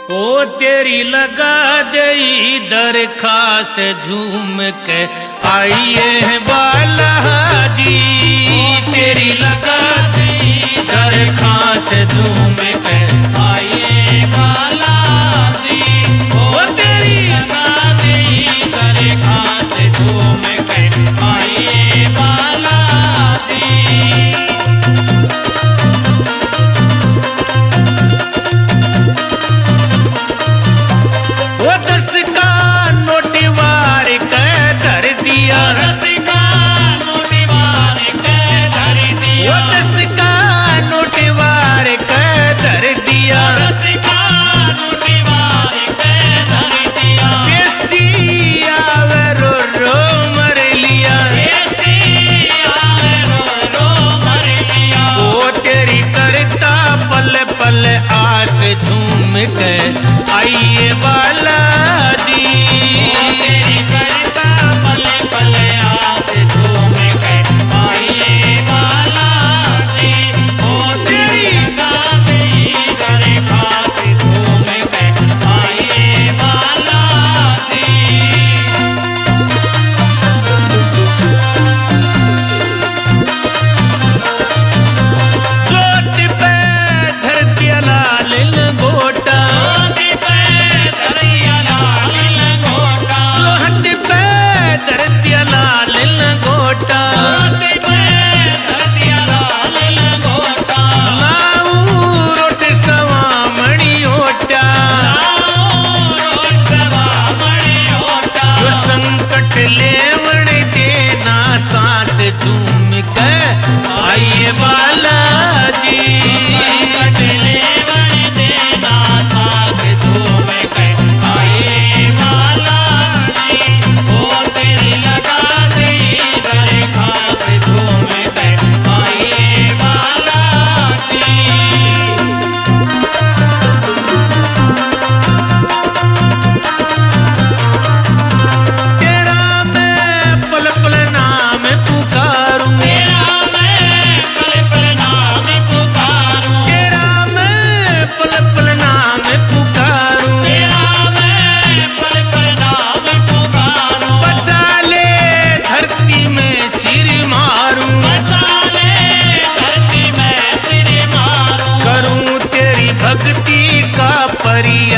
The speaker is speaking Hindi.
ओ तेरी लगा दे दरखास्त झूम के आइए बालाजी। तेरी लगा दे दरखास्त झूम के आइए बालाजी। ओ तेरी लगा दे दरखास्त झूम के आइए बालाजी। वो 10 का नोट वार के धर दिया। 10 का नोट वार के धर दिया। वो 10 का नोट वार के धर दिया। 10 का नोट वार के धर दिया। देसी आवे रो रो मर लिया। देसी आवे रो रो मर लिया। ओ तेरी करता पल पल आस झूम के आइए बालाजी। तेरी करता पल पल आस झूम के आइए बालाजी। ओ तेरी गादी दरखास्त झूम के आइए बालाजी। चोट पे धर दिया लाल लंगोटा। झूम के आइए बालाजी। संकट लेवन देना साथ झूम के आइए बालाजी। ओ तेरी लगा दे दरखास्त झूम के आइए बालाजी। तेरा मैं पल पल नाम पुकारूं। तेरा मैं पल पल नाम पुकारूं। तेरा मैं पल पल नाम पुकारूं। तेरा मैं पल पल नाम पुकारूं। बचा ले धरती में सिर मारूं। बचा ले धरती में सिर मारूं। करूं तेरी भक्ति का परी